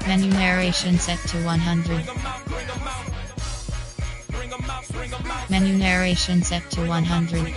Menu narration set to 100. Menu narration set to 100.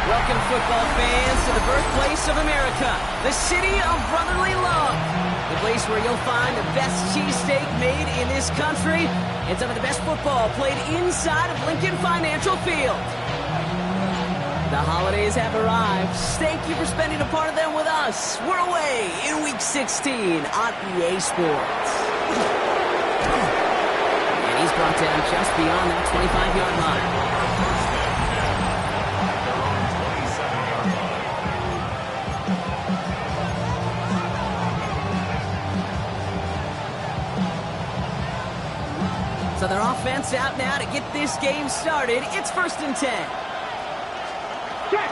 Welcome, football fans, to the birthplace of America, the city of brotherly love. The place where you'll find the best cheesesteak made in this country and some of the best football played inside of Lincoln Financial Field. The holidays have arrived. Thank you for spending a part of them with us. We're away in Week 16 on EA Sports. And he's brought down just beyond that 25-yard line. So their offense out now to get this game started. It's 1st and 10.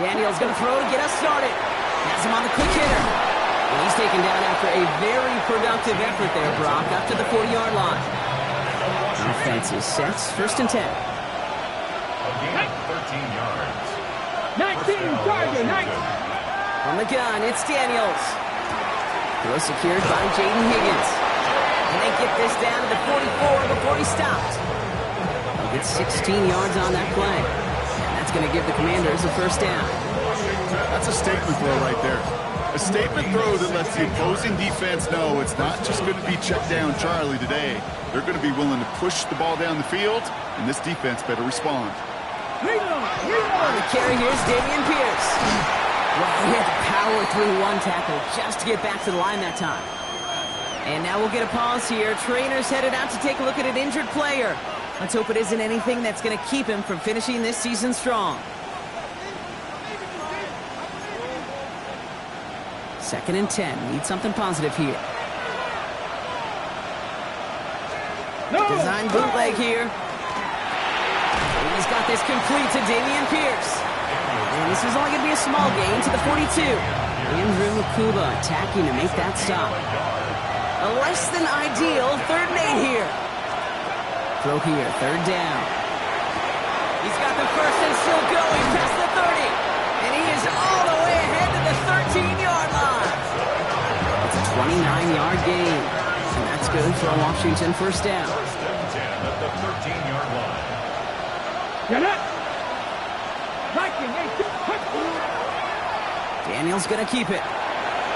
Daniels going to throw to get us started. Has him on the quick hitter. And he's taken down after a very productive effort there, Brock, up to the 40-yard line. Offense is set. 1st and 10. 13 yards. 19, target, 19. On the gun, it's Daniels. Throw secured by Jaden Higgins. And they get this down to the 44 before he stopped. He gets 16 yards on that play. And that's going to give the Commanders a 1st down. That's a statement throw right there. A statement throw that lets the opposing defense know it's not just going to be check down Charlie today. They're going to be willing to push the ball down the field, and this defense better respond. On the carry, here's Dameon Pierce. Well, he had to power through one tackle just to get back to the line that time. And now we'll get a pause here. Trainer's headed out to take a look at an injured player. Let's hope it isn't anything that's going to keep him from finishing this season strong. 2nd and 10. Need something positive here. Design bootleg here. He's got this complete to Dameon Pierce. And this is only going to be a small gain to the 42. Andrew Makuba attacking to make that stop. A less than ideal 3rd and 8 here. Throw here, 3rd down. He's got the 1st and still going past the 30. And he is all the way ahead to the 13-yard line. It's a 29-yard gain. And that's good for a Washington 1st down. 1st and 10 at the 13-yard line. Get it. Daniels going to keep it.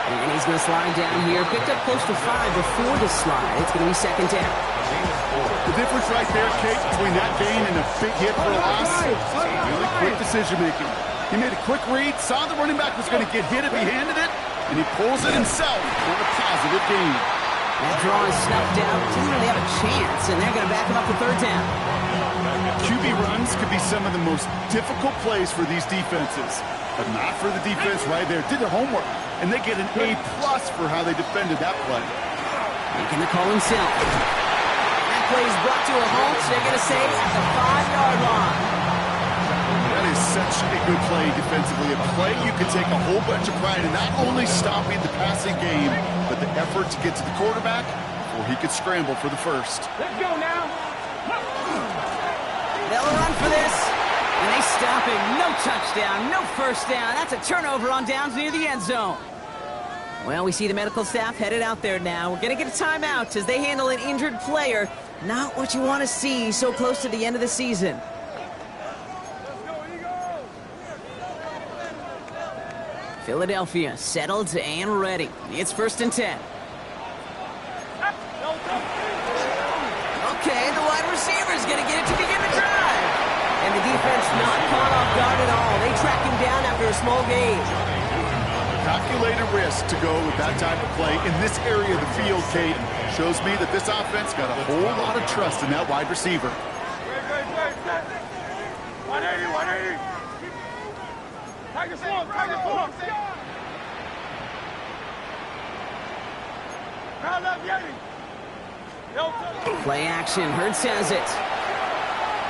And he's going to slide down here. Picked up close to 5 before the slide. It's going to be 2nd down. The difference right there, Kate, between that gain and a big hit for a loss, really quick decision-making. He made a quick read, saw the running back was going to get hit if he handed it, and he pulls it himself for a positive gain. That draw is snuffed out. Doesn't really have a chance, and they're going to back him up to 3rd down. QB runs could be some of the most difficult plays for these defenses, but not for the defense right there. Did their homework, and they get an A+ for how they defended that play. Making the call himself. That play is brought to a halt. They're going to say at the 5-yard line. That is such a good play defensively. A play you can take a whole bunch of pride in not only stopping the passing game, but the effort to get to the quarterback before he could scramble for the 1st. Let's go now. They'll run for this. And they stop him. No touchdown, no 1st down. That's a turnover on downs near the end zone. Well, we see the medical staff headed out there now. We're going to get a timeout as they handle an injured player. Not what you want to see so close to the end of the season. Philadelphia settled and ready. It's 1st and 10. Okay, the wide receiver's going to get it to begin the drive. And the defense not caught off guard at all. They track him down after a small gain. Calculated risk to go with that type of play in this area of the field, Kate. Shows me that this offense got a whole lot of trust in that wide receiver. 180, 180. Tiger form, Tiger form. Crowd left, Yeti. Play action. Hurts has it.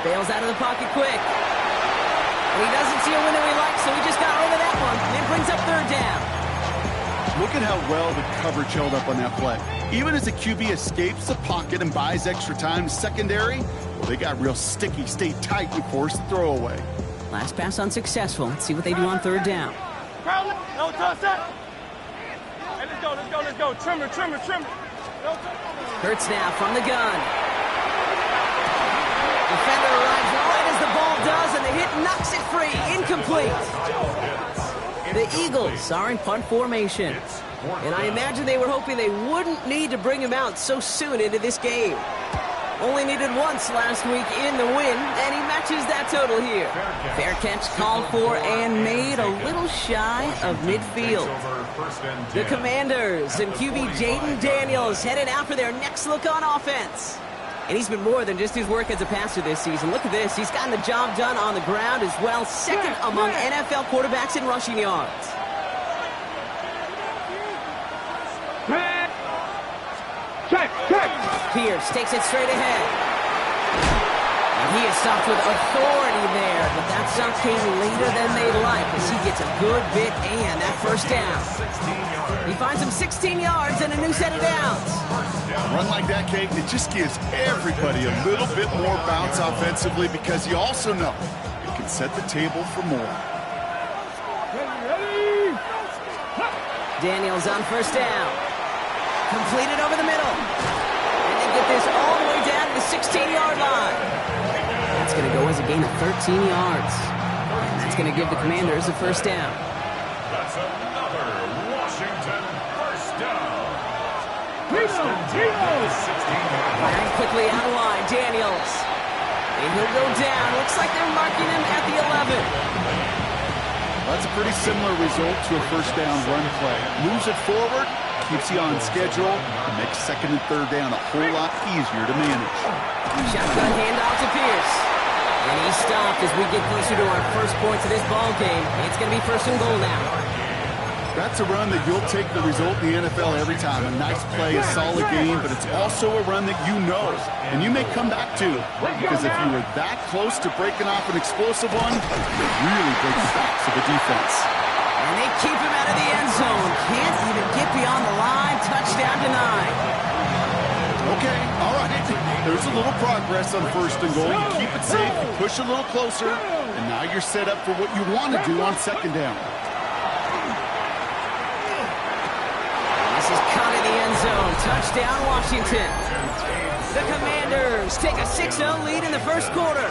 Bails out of the pocket quick. And he doesn't see a window he likes, so he just got rid of that one. And it brings up third down. Look at how well the coverage held up on that play. Even as the QB escapes the pocket and buys extra time secondary, well, they got real sticky, stayed tight, and forced the throwaway. Last pass unsuccessful. Let's see what they do on third down. No toss that. Hey, let's go. Trimmer. Hurts now from the gun. Defender arrives right as the ball does, and the hit knocks it free. Incomplete. The Eagles are in punt formation. And I imagine they were hoping they wouldn't need to bring him out so soon into this game. Only needed once last week in the win, and he matches that total here. Fair catch called for and made a little shy of midfield. The Commanders and QB Jaden Daniels headed out for their next look on offense. And he's been more than just his work as a passer this season. Look at this. He's gotten the job done on the ground as well. Second among NFL quarterbacks in rushing yards. Check. Pierce takes it straight ahead. And he is stopped with authority there, but that stop came later than they'd like as he gets a good bit and that first down. He finds him 16 yards and a new set of downs. A run like that, Kate, it just gives everybody a little bit more bounce offensively because you also know it can set the table for more. Daniels on first down. Completed over the middle. And they get this all the way down to the 16-yard line. That's going to go as a gain of 13 yards. And that's going to give the Commanders a first down. That's another Washington first down. Firing quickly out of line, Daniels. And he'll go down. Looks like they're marking him at the 11. That's a pretty similar result to a first down run play. Moves it forward, keeps you on schedule, and makes second and third down a whole lot easier to manage. Shotgun handoff to Pierce. And he's stopped as we get closer to our first points of this ball game. It's going to be first and goal now. That's a run that you'll take the result in the NFL every time. A nice play, a solid game, but it's also a run that you know, and you may come back to. Because if you were that close to breaking off an explosive one, it really breaks the backs of the defense. And they keep him out of the end zone. Can't even get beyond the line. Touchdown denied. Okay, all right. There's a little progress on first and goal. You keep it safe, you push a little closer, and now you're set up for what you want to do on second down. This is caught in the end zone. Touchdown, Washington. The Commanders take a 6-0 lead in the first quarter.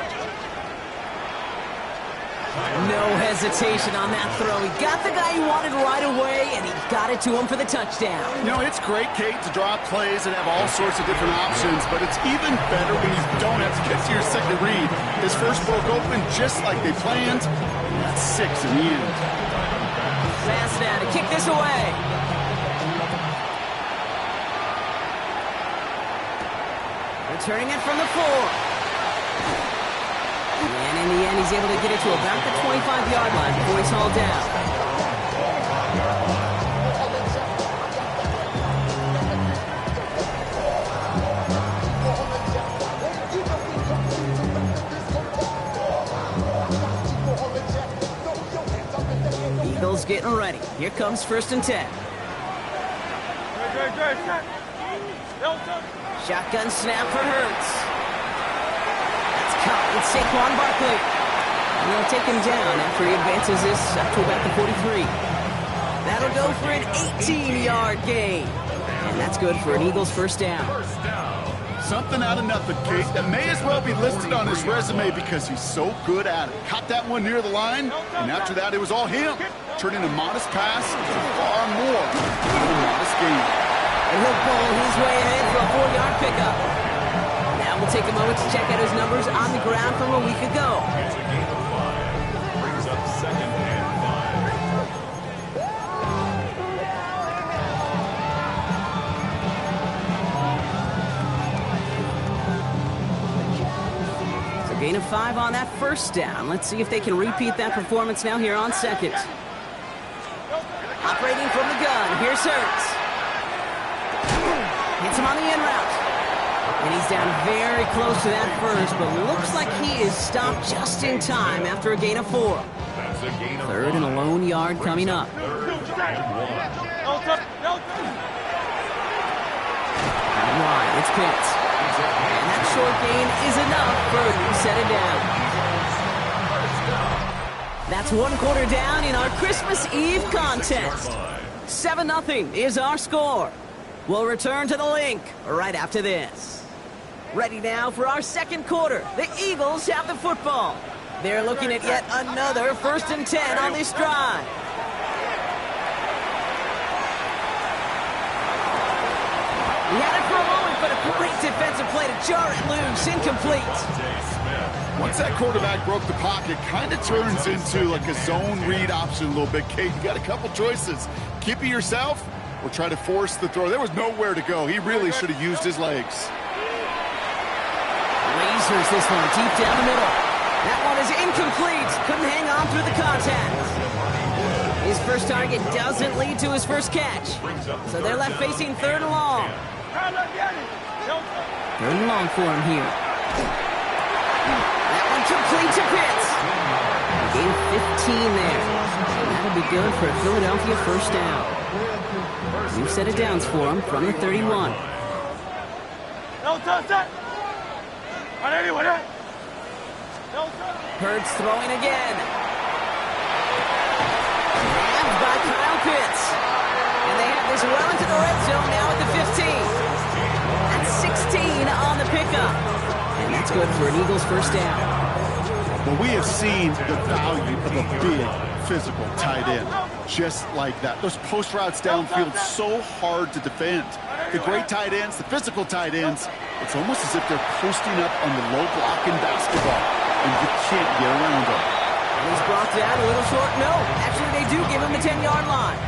No hesitation on that throw. He got the guy he wanted right away, and he got it to him for the touchdown. You know, it's great, Kate, to draw plays and have all sorts of different options, but it's even better when you don't have to get to your second read. His first broke open just like they planned, and that's 6 in the end. Fast now to kick this away. Returning it from the 4. And in the end, he's able to get it to about the 25-yard line before he's hauled down. Eagles getting ready. Here comes first and 10. Shotgun snap for Hurts. That's caught with Saquon Barkley. And they'll take him down after he advances this up to about the 43. That'll go for an 18-yard gain. And that's good for an Eagles first down. Something out of nothing, Kate, that may as well be listed on his resume because he's so good at it. Caught that one near the line, and after that, it was all him. Turning a modest pass into far more than a modest gain. And he'll pull his way ahead for a 4-yard pickup. Now we'll take a moment to check out his numbers on the ground from a week ago. It's a gain of 5. Brings up 2nd and 5. So gain of 5 on that first down. Let's see if they can repeat that performance now here on second. Operating from the gun, here's Hurts. Hits him on the in route. And he's down very close to that first, but looks like he is stopped just in time after a gain of 4. That's a gain of 3rd and a lone yard coming up. 3rd and 1. Out wide, it's Pitts. And that short gain is enough for a new set of down. That's 1 quarter down in our Christmas Eve contest. 7-0 is our score. We'll return to the link right after this. Ready now for our second quarter. The Eagles have the football. They're looking at yet another 1st and 10 on this drive. He had it for a moment, but a great defensive play to jar it loose. Incomplete. Once that quarterback broke the pocket, kind of turns into like a zone read option a little bit. Kate, you got a couple choices. Keep it yourself or try to force the throw. There was nowhere to go. He really should have used his legs. Lasers this one deep down the middle. That one is incomplete. Couldn't hang on through the contact. His first target doesn't lead to his first catch. So they're left facing 3rd and long. 3rd and long for him here. That one complete to Pitts. Gain of 15 there. That'll be good for a Philadelphia first down. New set of downs for him from the 31. Hurts throwing again. Grabbed by Kyle Pitts. And they have this well into the red zone now at the 15. That's 16 on the pickup. And that's good for an Eagles first down. Well, we have seen the value of a big physical tight end. Just like that. Those post routes downfield, so hard to defend. The great tight ends, the physical tight ends, it's almost as if they're posting up on the low block in basketball, and you can't get around them. And he's brought down a little short. No, actually they do give him the 10-yard line.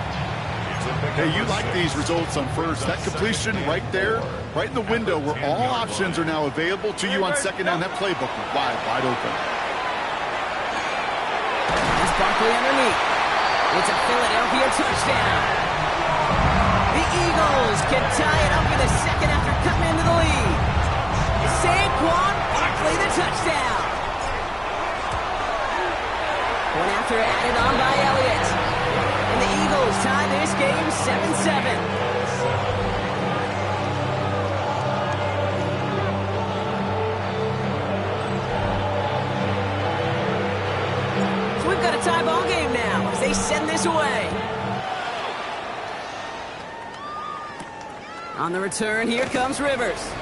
Hey, you like these results on first. That completion right there, right in the window where all options are now available to you on second down. That playbook wide open. That's Barkley underneath. It's a Philadelphia touchdown. The Eagles can tie it up in a second after cutting into the lead. Saquon Barkley the touchdown. One after added on by Elliott. And the Eagles tie this game 7-7. So we've got a tie ball game now as they send this away. On the return, here comes Rivers.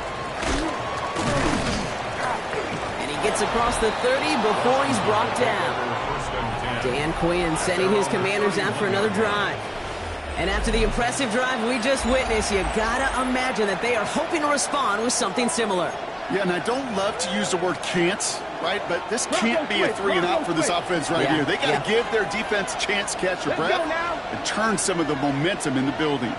And he gets across the 30 before he's brought down. Dan Quinn sending his Commanders out for another drive. And after the impressive drive we just witnessed, you gotta imagine that they are hoping to respond with something similar. Yeah, and I don't love to use the word can't, right? But this can't be a 3-and-out for this offense right here. They got to give their defense a chance to catch their breath and turn some of the momentum in the building.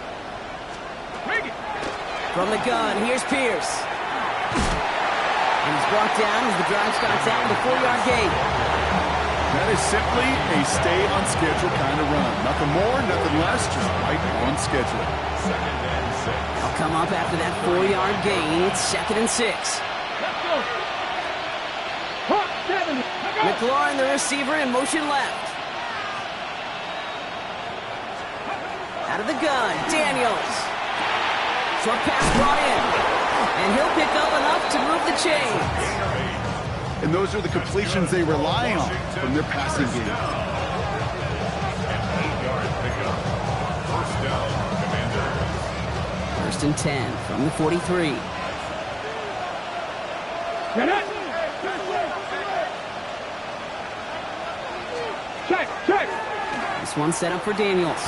From the gun, here's Pierce. And he's brought down as the drive starts out in the 4-yard gate. That is simply a stay-on-schedule kind of run. Nothing more, nothing less, just right on schedule. They'll come up after that 4-yard gain. It's 2nd and 6. McLaurin, the receiver, in motion left. Out of the gun, Daniels. Short pass brought in. And he'll pick up enough to move the chains. And those are the completions they rely on from their passing game. 8-yard pickup. First down, Commanders. 1st and 10 from the 43. This one set up for Daniels.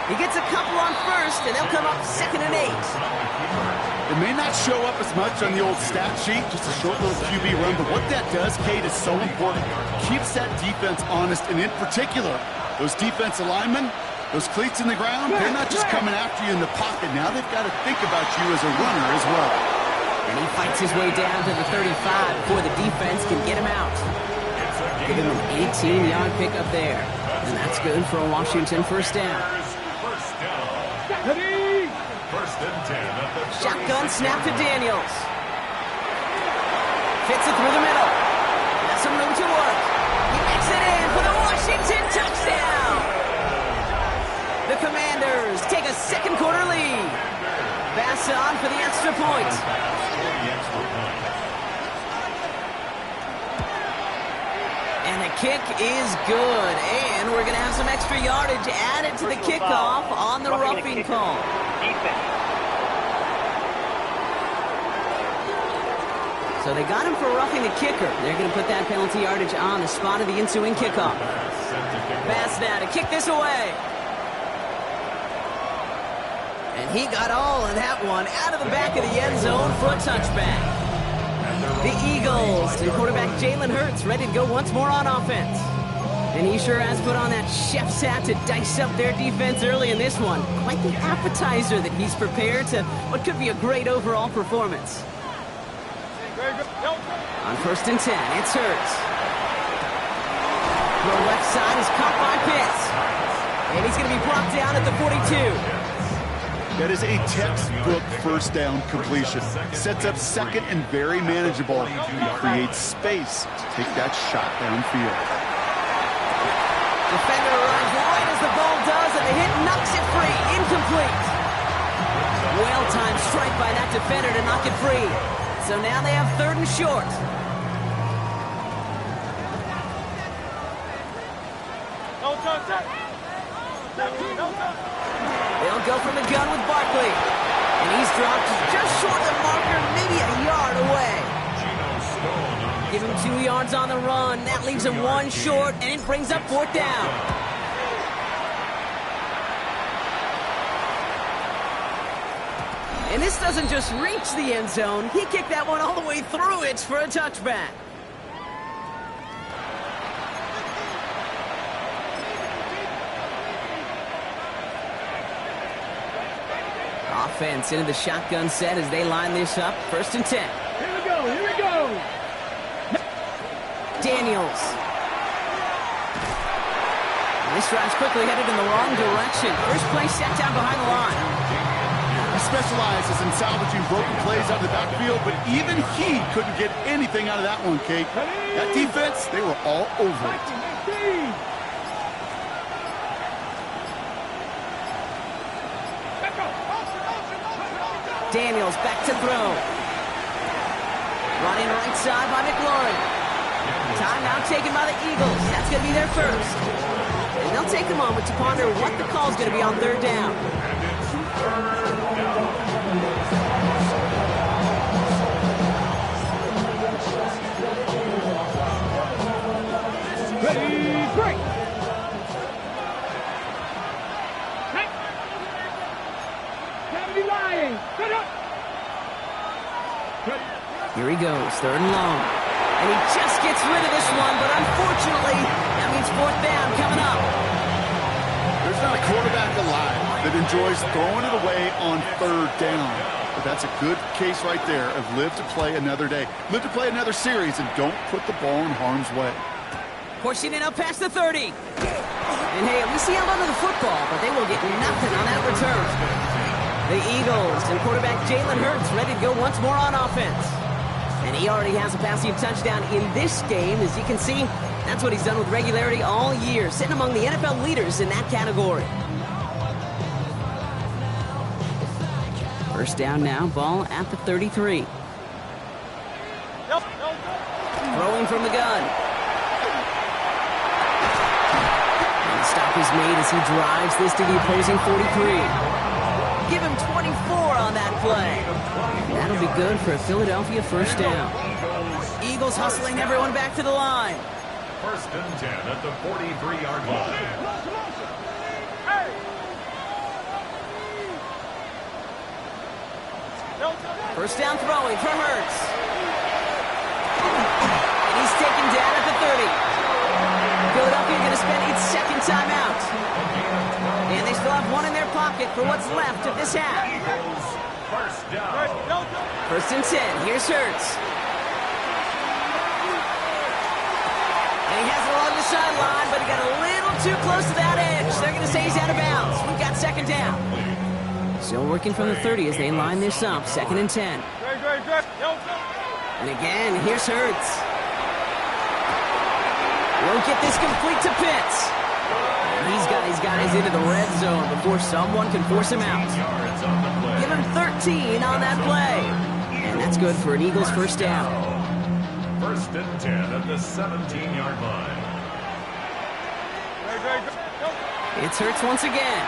He gets a couple on first, and they'll come up 2nd and 8. It may not show up as much on the old stat sheet, just a short little QB run, but what that does, Kate, is so important. Keeps that defense honest, and in particular, those defensive linemen, those cleats in the ground, they're not just coming after you in the pocket. Now they've got to think about you as a runner as well. And he fights his way down to the 35 before the defense can get him out. Give him an 18-yard pickup there. And that's good for a Washington first down. First and 10 at the Shotgun snap to Daniels. Fits it through the middle. Has some room to work. He makes it in for the Washington touchdown. The Commanders take a second quarter lead. Bass on for the extra point. And the kick is good. And we're going to have some extra yardage added to the kickoff on the roughing call. So they got him for roughing the kicker. They're going to put that penalty yardage on the spot of the ensuing kickoff. Bass now to kick this away. And he got all of that one out of the back of the end zone for a touchback. The Eagles and quarterback Jalen Hurts ready to go once more on offense. And he sure has put on that chef's hat to dice up their defense early in this one. Quite the appetizer that he's prepared to what could be a great overall performance. On first and 10, it's Hurts. The left side is caught by Pitts. And he's going to be brought down at the 42. That is a textbook first down completion. Sets up second and very manageable. He creates space to take that shot downfield. Defender arrives right as the ball does, and the hit knocks it free. Incomplete. Well-timed strike by that defender to knock it free. So now they have third and short. They'll go from the gun with Barkley. And he's dropped just short of the marker, maybe a yard away. Give him 2 yards on the run. That leaves him 1 short, and it brings up fourth down. And this doesn't just reach the end zone. He kicked that one all the way through it for a touchback. Offense into the shotgun set as they line this up. First and 10. Here we go, here we go. Daniels. This drive's quickly headed in the wrong direction. First play set down behind the line. He specializes in salvaging broken plays out of the backfield, but even he couldn't get anything out of that one, Kate. That defense, they were all over it. Daniels back to throw. Running right side by McLaurin. Timeout taken by the Eagles. That's going to be their first. And they'll take a moment to ponder what the call's going to be on third down. Ready, break. Kennedy lying. Set up. Here he goes, third and long. And he just gets rid of this one, but unfortunately, that means fourth down coming up. There's not a quarterback alive that enjoys throwing it away on third down. But that's a good case right there of live to play another day. Live to play another series and don't put the ball in harm's way. Pushing it up past the 30. And hey, at least he held onto the football, but they will get nothing on that return. The Eagles and quarterback Jalen Hurts ready to go once more on offense. And he already has a passing touchdown in this game. As you can see, that's what he's done with regularity all year, sitting among the NFL leaders in that category. First down now, ball at the 33. Throwing from the gun. And the stop is made as he drives this to the opposing 43. Give him 24 on that play. That'll be good for a Philadelphia first down. Eagles hustling everyone back to the line. First and 10 at the 43-yard line. First down throwing for Hurts. And he's taken down at the 30. Philadelphia going to spend its second timeout. And they still have one in their pocket for what's left of this half. First down. First and 10. Here's Hurts. And he has it along the sideline, but he got a little too close to that edge. They're going to say he's out of bounds. We've got second down. Still working from the 30 as they line this up. Second and 10. And again, here's Hurts. Won't get this complete to Pitts. And he's got his guys into the red zone before someone can force him out. Give him 13 on that play. And that's good for an Eagles first down. First and 10 at the 17-yard line. It's Hurts once again.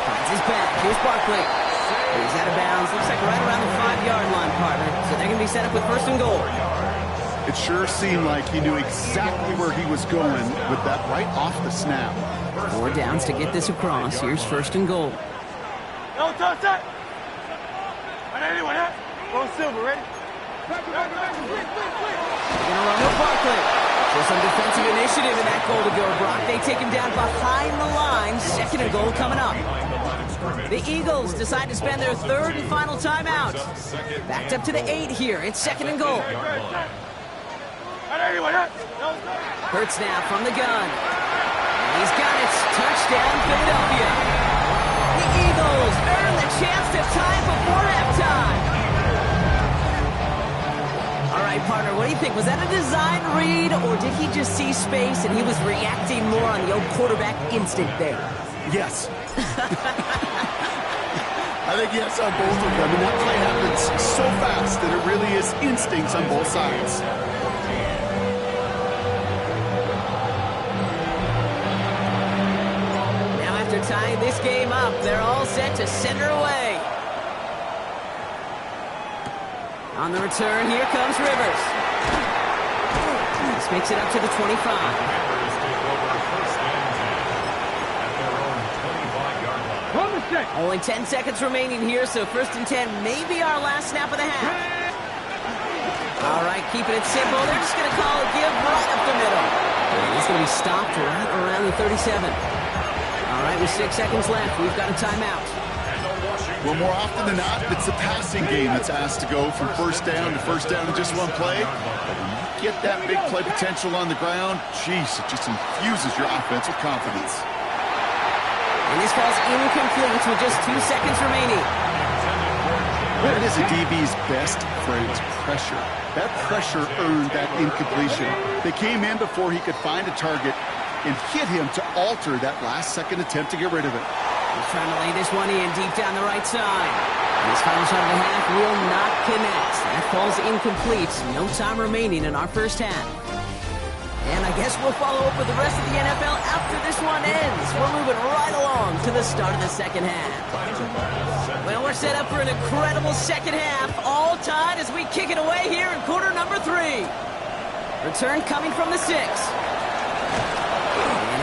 Finds his back. Here's Barkley. He's out of bounds. Looks like right around the 5-yard line, partner. So they're going to be set up with first and goal. It sure seemed like he knew exactly where he was going with that right off the snap. 4 downs to get this across. Here's first and goal. No, touch that. And anyone else? Go Silver, ready? They're going to run with Barkley. There's some defensive initiative in that goal to go, Brock. They take him down behind the line. Second and goal coming up. The Eagles decide to spend their third and final timeout. Backed up to the 8 here. It's second and goal. Hurts now from the gun. He's got it. Touchdown, Philadelphia. The Eagles earn the chance to tie before halftime. All right, partner, what do you think? Was that a design read, or did he just see space and he was reacting more on the old quarterback instinct there? Yes. I think yes on both of them. And that play happens so fast that it really is instincts on both sides. Now after tying this game up, they're all set to send her away. On the return, here comes Rivers. This makes it up to the 25. Only 10 seconds remaining here, so first and 10 may be our last snap of the half. All right, keeping it simple. They're just going to call a give right up the middle. And he's going to be stopped right around the 37. All right, with 6 seconds left, we've got a timeout. Well, more often than not, it's the passing game that's asked to go from first down in just one play. But when you get that big play potential on the ground, geez, it just infuses your offense with confidence. And this falls incomplete with just 2 seconds remaining. That is a DB's best phrase, pressure. That pressure earned that incompletion. They came in before he could find a target and hit him to alter that last-second attempt to get rid of it. He's trying to lay this one in deep down the right side. And this final shot of the half will not connect. That falls incomplete. No time remaining in our first half. And I guess we'll follow up with the rest of the NFL after this one ends. We're moving right along to the start of the second half. Well, we're set up for an incredible second half. All tied as we kick it away here in quarter number 3. Return coming from the 6.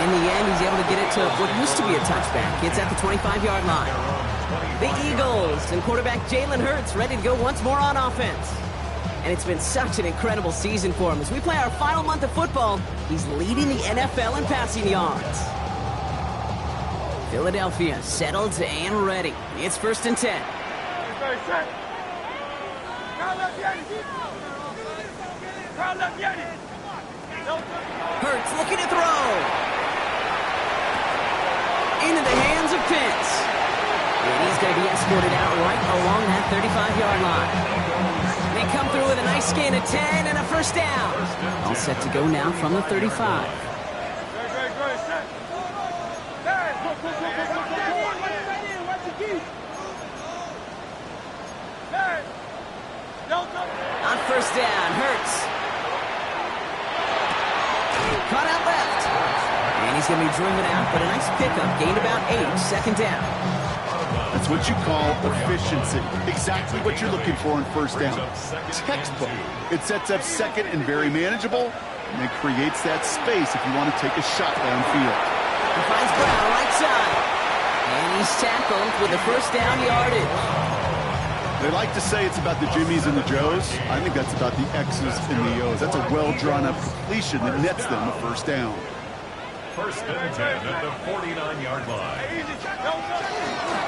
And in the end, he's able to get it to what used to be a touchback. It's at the 25-yard line. The Eagles and quarterback Jalen Hurts ready to go once more on offense. And it's been such an incredible season for him. As we play our final month of football, he's leading the NFL in passing yards. Philadelphia settled and ready. It's first and 10. Hurts looking to throw. Into the hands of Pitts. And he's going to be escorted out right along that 35-yard line. They come through with a nice gain of 10 and a first down. All set to go now from the 35. On first down, Hurts. Caught out left. And he's going to be driven out, but a nice pickup. Gained about 8, second down. That's what you call efficiency. Exactly what you're looking for in first down. Textbook. It sets up second and very manageable, and it creates that space if you want to take a shot downfield. He finds Brown right side. And he's tackled with the first down yardage. They like to say it's about the Jimmies and the Joes. I think that's about the X's and the O's. That's a well-drawn-up completion that nets them a first down. First and 10 at the 49-yard line.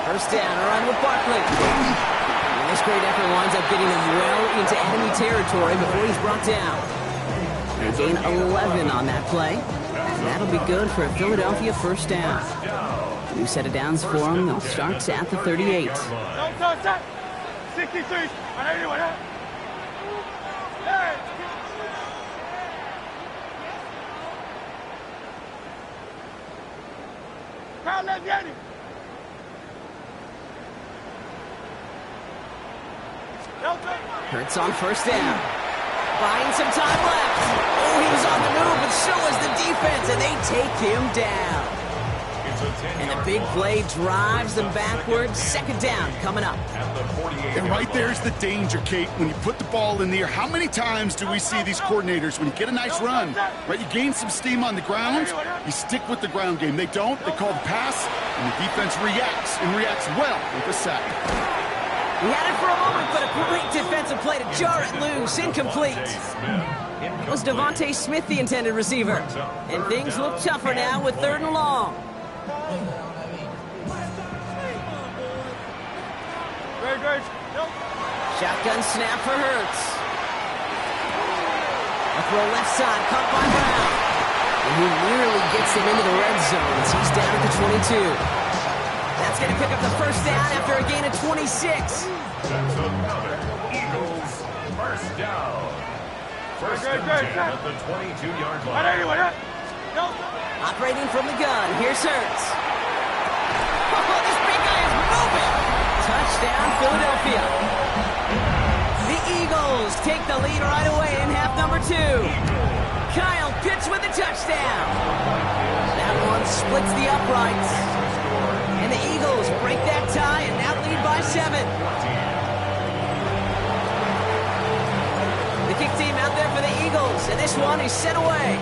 First down, a run with Barkley. And this great effort winds up getting him well into enemy territory before he's brought down. They gain 11 on that play. And that'll be good for a Philadelphia first down. New set of downs for him. They'll start at the 38. 63. Hurts on first down. Buying some time left. Oh, he was on the move, but so was the defense, and they take him down. And the big play drives them backwards. Second down coming up. And right there's the danger, Kate. When you put the ball in the air, how many times do we see these coordinators, when you get a nice run, right, you gain some steam on the ground, you stick with the ground game. They don't. They call the pass, and the defense reacts, and reacts well with a sack. He had it for a moment, but a great defensive play to jar it loose. Incomplete. It was Devontae Smith, the intended receiver. And things look tougher now with 3rd and long. Shotgun snap for Hurts. A throw left side, caught by Brown. And he nearly gets him into the red zone as he's down at the 22. That's going to pick up the first down after a gain of 26. That's another Eagles first down. First and 10 at the 22-yard line. Operating from the gun, here's Hurts. Oh, this big guy is moving. Touchdown, Philadelphia. The Eagles take the lead right away in half number 2. Kyle Pitts with the touchdown. That one splits the uprights. And the Eagles break that tie and now lead by 7. The kick team out there for the Eagles, and this one is sent away.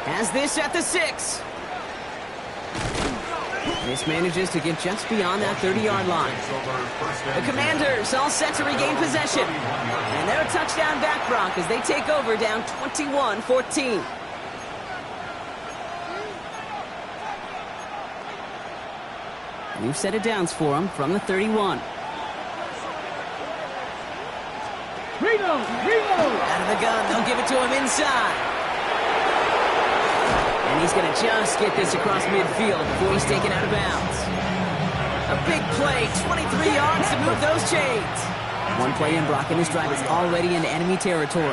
Has this at the 6. This manages to get just beyond that 30-yard line. The Commanders all set to regain possession. And they're a touchdown back, Brock, as they take over down 21-14. New set of downs for them from the 31. Out of the gun, they'll give it to him inside. And he's going to just get this across midfield before he's taken out of bounds. A big play, 23 yards to move those chains. One play in, Brock, and this drive is already into enemy territory.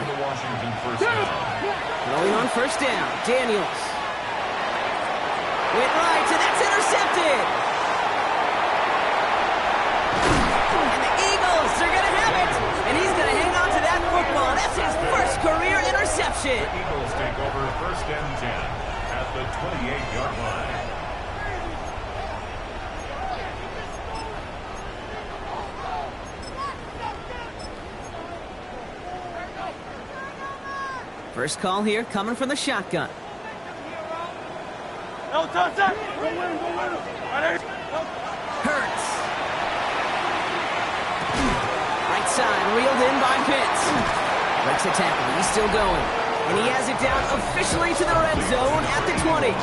Rolling on first down, Daniels. Went right, and that's intercepted. And the Eagles are going to have it. And he's going to hang on to that football. That's his first career interception. The Eagles take over first and 10 at the 28-yard line. First call here coming from the shotgun. Hurts. Right side, reeled in by Pitts. Breaks the tackle, he's still going. And he has it down officially to the red zone at the 20.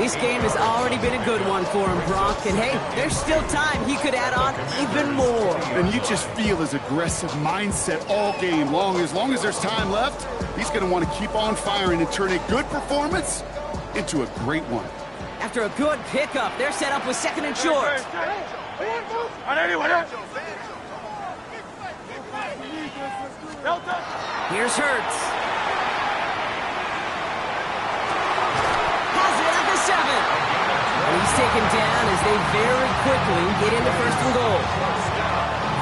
This game has already been a good one for him, Brock. And hey, there's still time. He could add on even more. And you just feel his aggressive mindset all game long. As long as there's time left, he's going to want to keep on firing and turn a good performance into a great one. After a good pickup, they're set up with second and short. Here's Hurts. Has it at the 7. And he's taken down as they very quickly get into first and goal.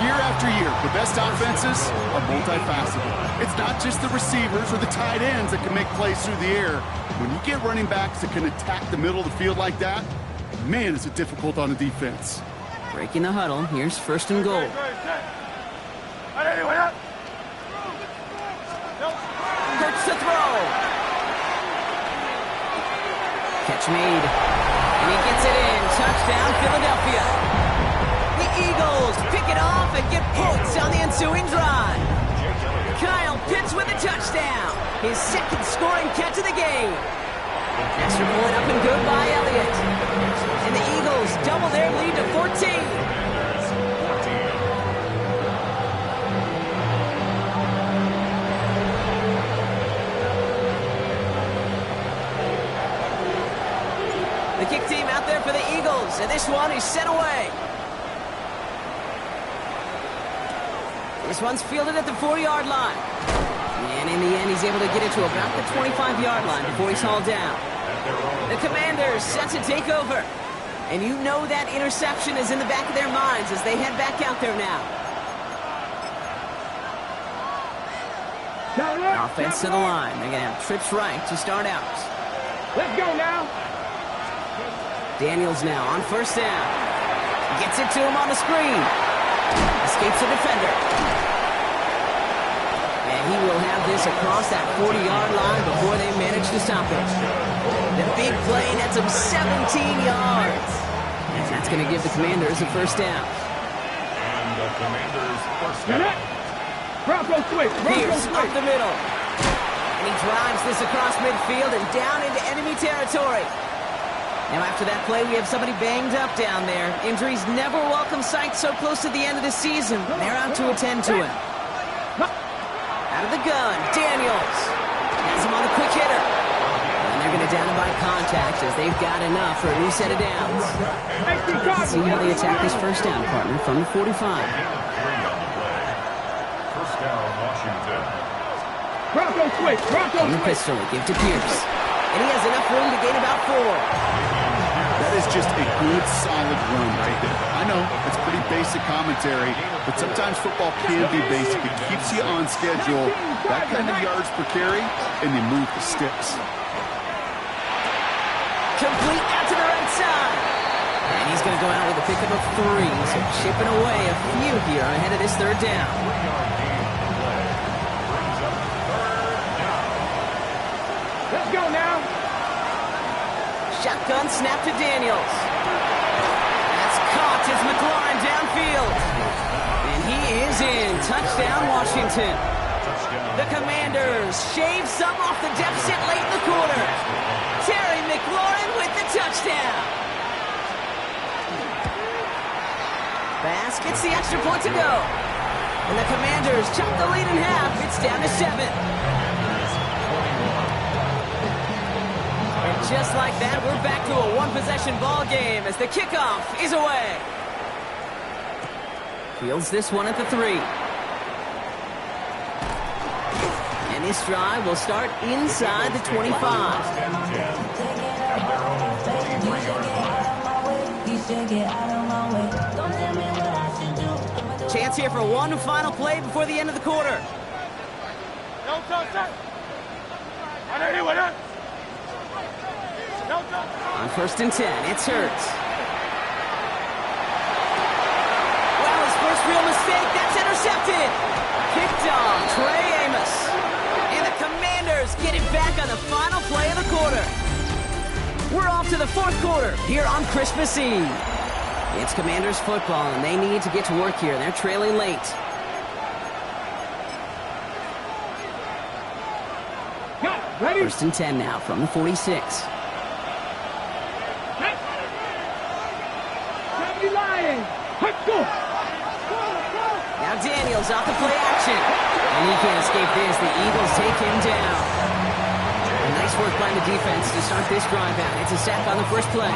Year after year, the best offenses are multifaceted. It's not just the receivers or the tight ends that can make plays through the air. When you get running backs that can attack the middle of the field like that, man, is it difficult on the defense. Breaking the huddle, here's first and goal. Hurts to throw. Catch made. And he gets it in. Touchdown, Philadelphia. The Eagles pick it off and get points on the ensuing drive. Kyle Pitts with a touchdown. His second scoring catch of the game. Extra point up and good by Elliott. And the Eagles double their lead to 14. The kick team out there for the Eagles, and this one is sent away. This one's fielded at the 4-yard line. And in the end, he's able to get it to about the 25-yard line before he's hauled down. The Commanders set to take over. And you know that interception is in the back of their minds as they head back out there now. Offense to the line. They're going to have trips right to start out. Let's go now. Daniels now on first down. Gets it to him on the screen. Escapes the defender. And he will have this across that 40-yard line before they manage to stop it. The big play nets him 17 yards. And that's going to give the Commanders a first down. And the Commanders first down. Bronco switch. Pierce up the middle. And he drives this across midfield and down into enemy territory. Now after that play, we have somebody banged up down there. Injuries never welcome sight so close to the end of the season. They're out to attend to him. Out of the gun, Daniels. Has him on a quick hitter. And they're going to down him by contact as they've got enough for a new set of downs. Let's see how they attack this first down, partner, from the 45. First down, Washington. Bronco switch. Bronco On the switch. pistol, give to Pierce. And he has enough room to gain about 4. That is just a good, solid run right there. I know, it's pretty basic commentary, but sometimes football can be basic. It keeps you on schedule. That kind of yards per carry, and you move the sticks. Complete out to the right side. And he's going to go out with a pickup of 3. So chipping away a few here ahead of this third down. Let's go now. Shotgun snap to Daniels. That's caught as McLaurin downfield. And he is in. Touchdown, Washington. The Commanders shave some off the deficit late in the quarter. Terry McLaurin with the touchdown. Bass gets the extra point to go. And the Commanders chop the lead in half. It's down to 7. Just like that, we're back to a one-possession ball game as the kickoff is away. Fields this one at the 3. And this drive will start inside the 25. Chance here for one final play before the end of the quarter. Don't touch that. I know you with it. On first and 10, it's Hurts. Well, his first real mistake, that's intercepted. Picked off Trey Amos. And the Commanders get it back on the final play of the quarter. We're off to the fourth quarter here on Christmas Eve. It's Commanders football, and they need to get to work here. They're trailing late. Ready? First and 10 now from the 46. Now Daniels off the play action. And he can't escape this. The Eagles take him down. Nice work by the defense to start this drive out. It's a sack on the first play.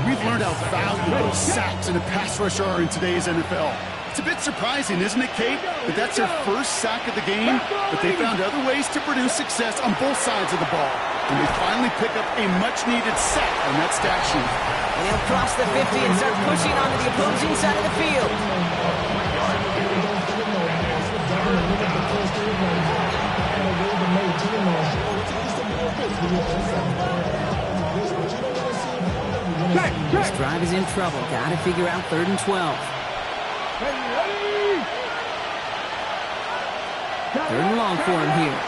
We've learned how valuable sacks in a pass rush are in today's NFL. It's a bit surprising, isn't it, Kate? That that's their first sack of the game, but they found other ways to produce success on both sides of the ball. And they finally pick up a much-needed sack on that stat sheet. And they'll cross the 50 and start pushing onto the opposing side of the field. This drive is in trouble. Got to figure out 3rd and 12. 3rd and long for him here.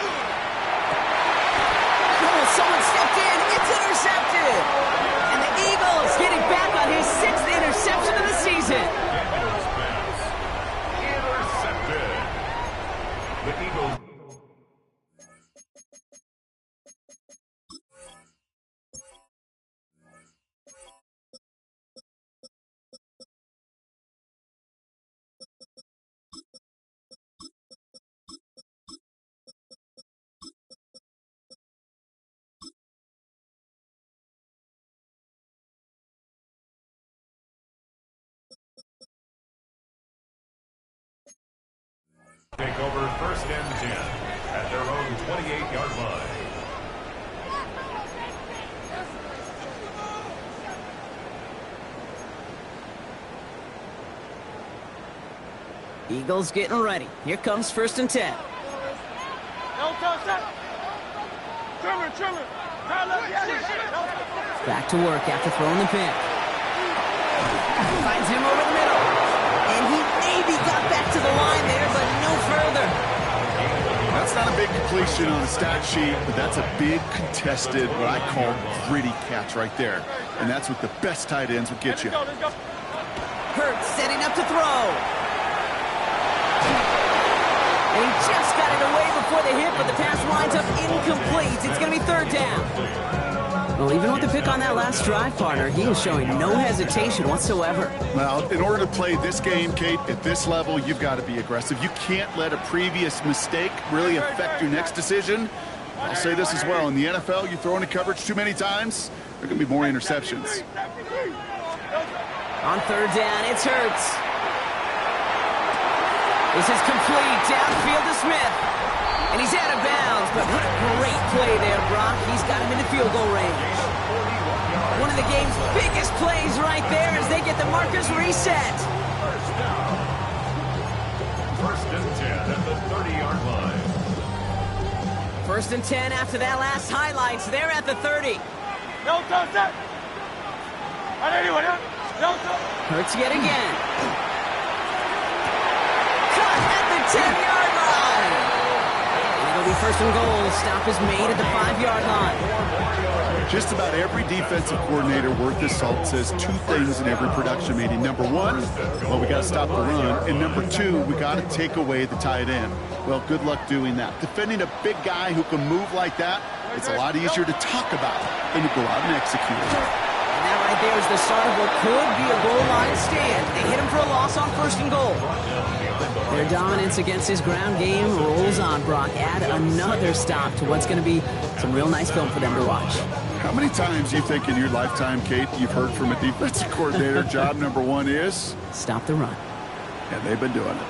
someone stepped in. It's intercepted. And the Eagles getting back on his 6th interception of the season. Daniels pass. Intercepted. The Eagles. Take over 1st and 10 at their own 28-yard line. Eagles getting ready. Here comes 1st and 10. Back to work after throwing the pick. Finds him over the middle. And he maybe got back to the line there, but no further. That's not a big completion on the stat sheet, but that's a big contested, what I call gritty catch right there. And that's what the best tight ends will get you. Hurts setting up to throw. And he just got it away before the hit, but the pass winds up incomplete. It's going to be 3rd down. Well, even with the pick on that last drive, partner, he is showing no hesitation whatsoever. Well, in order to play this game, Kate, at this level, you've got to be aggressive. You can't let a previous mistake really affect your next decision. I'll say this as well. In the NFL, you throw into coverage too many times, there are going to be more interceptions. On 3rd down, it's Hurts. This is complete. Downfield to Smith. And he's out of bounds, but what a great play there, Brock. He's got him in the field goal range. One of the game's biggest plays right there as they get the markers reset. 1st and 10 at the 30-yard line. 1st and 10 after that last highlights. They're at the 30. Hurts yet again. Cut at the 10-yard line. It'll be 1st and goal. Stop is made at the 5-yard line. Just about every defensive coordinator worth his salt says 2 things in every production meeting. Number 1, well, we got to stop the run. And number 2, we got to take away the tight end. Well, good luck doing that. Defending a big guy who can move like that, it's a lot easier to talk about than to go out and execute. And that right there is the start of what could be a goal line stand. They hit him for a loss on 1st and goal. Their dominance against his ground game rolls on, Brock. Add another stop to what's going to be some real nice film for them to watch. How many times do you think in your lifetime, Kate, you've heard from a defensive coordinator, job number 1 is? Stop the run. And they've been doing it.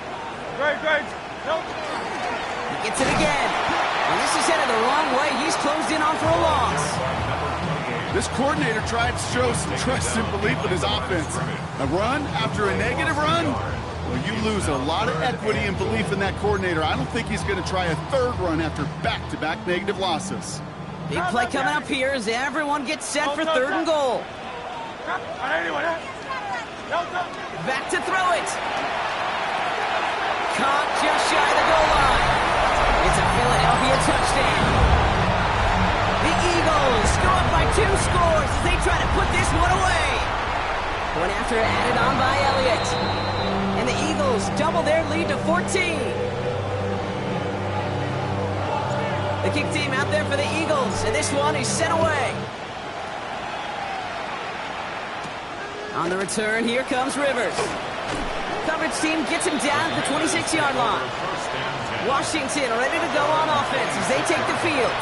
He gets it again. And this is headed the wrong way. He's closed in on for a loss. This coordinator tried to show some trust and belief in his offense. A run after a negative run? Well, you lose a lot of equity and belief in that coordinator. I don't think he's going to try a 3rd run after back-to-back negative losses. Big play coming up here as everyone gets set for 3rd and goal. Back to throw it. Caught just shy of the goal line. It's a Philadelphia touchdown. The Eagles go up by 2 scores as they try to put this one away. Point after added on by Elliott. And the Eagles double their lead to 14. The kick team out there for the Eagles, and this one is sent away. On the return, here comes Rivers. Coverage team gets him down at the 26-yard line. Washington ready to go on offense as they take the field.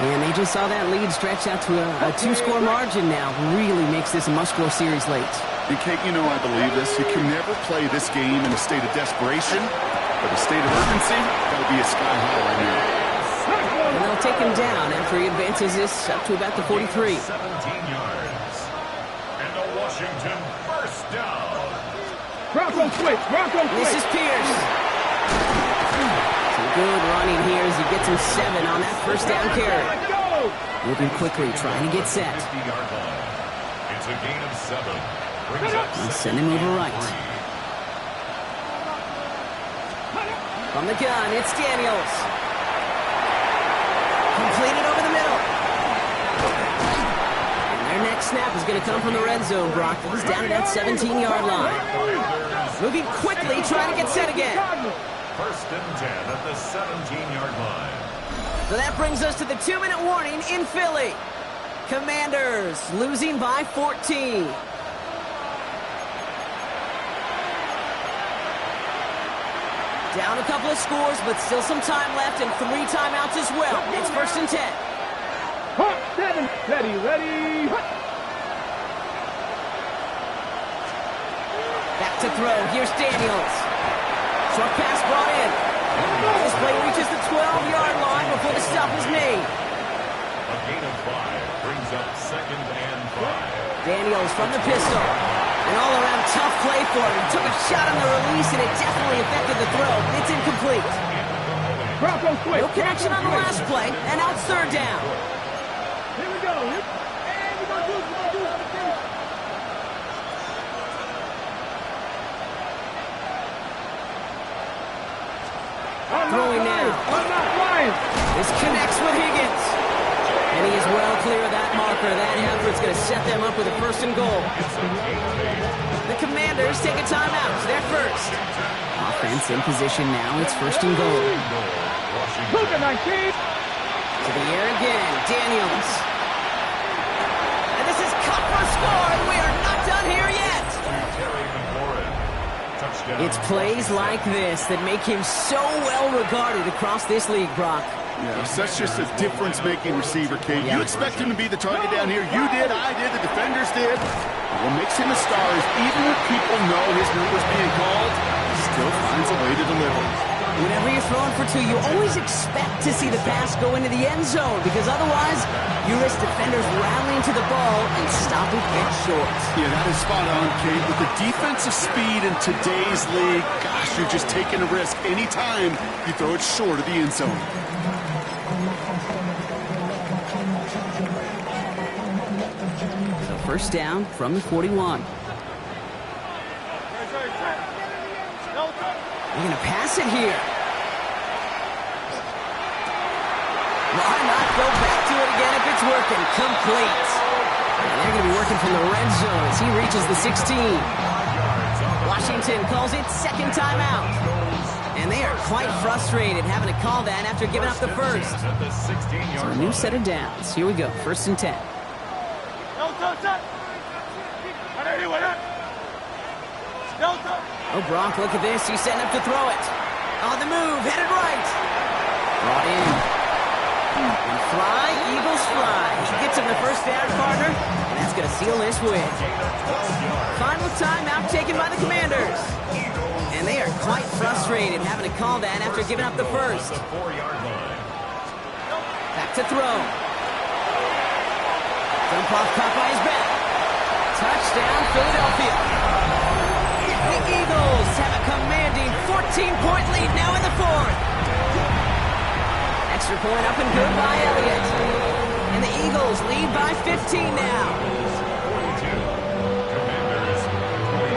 And they just saw that lead stretch out to a 2-score margin now. Really makes this a must-score series late. And Kate, you know I believe this. You can never play this game in a state of desperation, but a state of urgency, that'll be a sky high right now. And they'll take him down after he advances this up to about the 43. 17 yards. And a Washington 1st down. Bronco switch. This is Pierce. Some good running here as he gets him 7 on that 1st down carry. Moving quickly, trying to get set. 50-yard line. It's a gain of 7. And send him over right. From the gun, it's Daniels. Completed over the middle. Their next snap is going to come from the red zone, Brock. He's down at that 17-yard line. Moving quickly, trying to get set again. First and 10 at the 17-yard line. So that brings us to the 2-minute warning in Philly. Commanders losing by 14. Down a couple of scores, but still some time left and 3 timeouts as well. It's first and 10. Hot 7. Ready, ready. Hot. Back to throw. Here's Daniels. Short pass brought in. This play reaches the 12-yard line before the stop is made. A gain of 5 brings up second and 5. Daniels from the pistol. An all-around tough play for him. Took a shot on the release, and it definitely affected the throw. It's incomplete. Bronco switch. No connection on the last play, and now it's third down. Here we go. And we're going to do it. Throwing now. I'm not flying. This connects with Higgins. And he is well clear of that marker. That effort's going to set them up with a first and goal. The Commanders take a timeout. They're first. Offense in position now. It's first and goal. Look at 19. To the air again. Daniels. And this is cut for a score, and we are not done here yet. It's plays like this that make him so well regarded across this league, Brock. Yeah, such just a difference-making receiver, Kate. You expect him to be the target down here. You did, I did, the defenders did. What makes him a star is even when people know his number's being called, he still finds a way to deliver. Whenever you're throwing for 2, you always expect to see the pass go into the end zone, because otherwise you risk defenders rallying to the ball and stopping it short. Yeah, that is spot on, Kate. With the defensive speed in today's league, gosh, you're just taking a risk anytime you throw it short of the end zone. So first down from the 41. They're going to pass it here. Why not go back to it again if it's working? Complete. And they're going to be working from the red zone as he reaches the 16. Washington calls it second timeout. And they are quite frustrated having to call that after giving up the first. So a new set of downs. Here we go. First and 10. Oh, Brock, look at this. He's setting up to throw it. On the move, headed right. Brought in. And fly, Eagles fly. He gets him the first down, partner, and that's going to seal this win. Final timeout taken by the Commanders. And they are quite frustrated having to call that after giving up the first. Back to throw. Dump off caught by his back. Touchdown, Philadelphia. The Eagles have a commanding 14-point lead now in the fourth. Extra point up and good by Elliott. And the Eagles lead by 15 now. 42. Commanders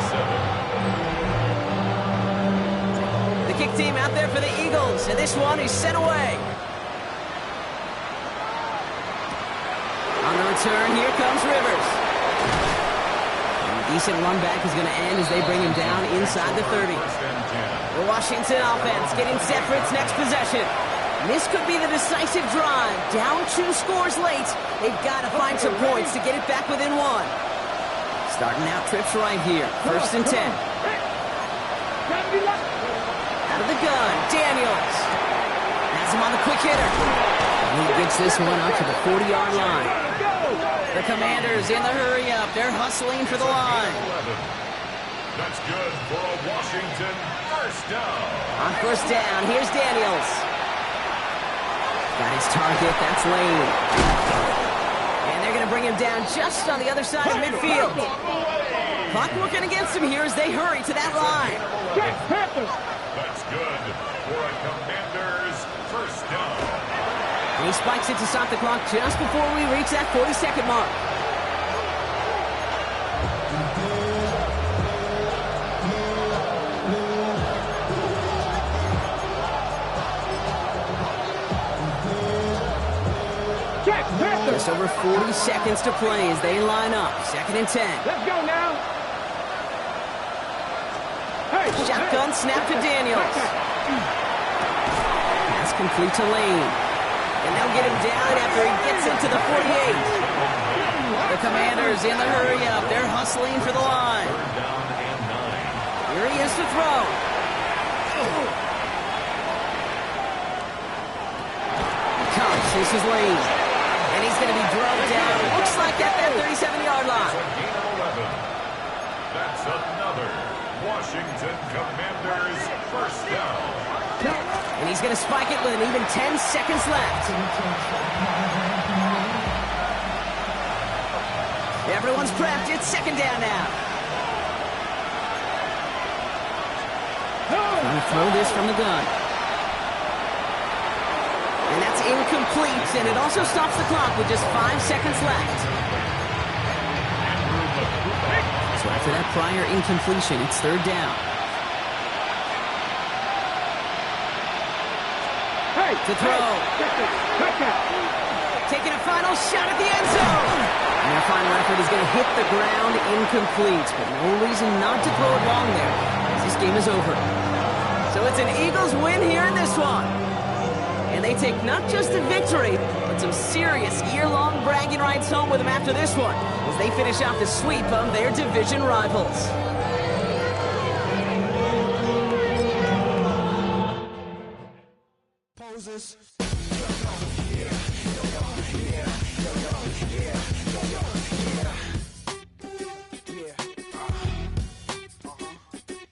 27. The kick team out there for the Eagles, and this one is sent away. On the return, here comes Rivers. Decent run back is going to end as they bring him down inside the 30. The Washington offense getting set for its next possession. And this could be the decisive drive. Down 2 scores late. They've got to find some points to get it back within 1. Starting out trips right here. First and 10. Out of the gun, Daniels. Has him on the quick hitter. And he gets this one up to the 40-yard line. The Commanders in the hurry-up. They're hustling for the line. That's good for a Washington first down. On first down, here's Daniels. Got his target. That's Lane. And they're going to bring him down just on the other side of midfield. Clock working against him here as they hurry to that line. That's good for a Commanders first down. And he spikes it to stop the clock just before we reach that 40-second mark. Just over 40 seconds to play as they line up. 2nd and 10. Let's go now. Shotgun snap to Daniels. Pass complete to Lane. And they'll get him down after he gets into the 48. The Commanders in the hurry-up. They're hustling for the line. Here he is to throw. Comes, this is Lane. And he's going to be drugged down. Looks like at that 37-yard line. That's another Washington Commanders first down. And he's going to spike it with even 10 seconds left. Everyone's prepped. It's 2nd down now. Going to throw this from the gun. And that's incomplete, and it also stops the clock with just 5 seconds left. So after that prior incompletion, it's 3rd down. To throw. Taking a final shot at the end zone. And their final effort is going to hit the ground incomplete, but no reason not to throw it long there, as this game is over. So it's an Eagles win here in this one. And they take not just a victory, but some serious year-long bragging rights home with them after this one, as they finish off the sweep of their division rivals. Poses.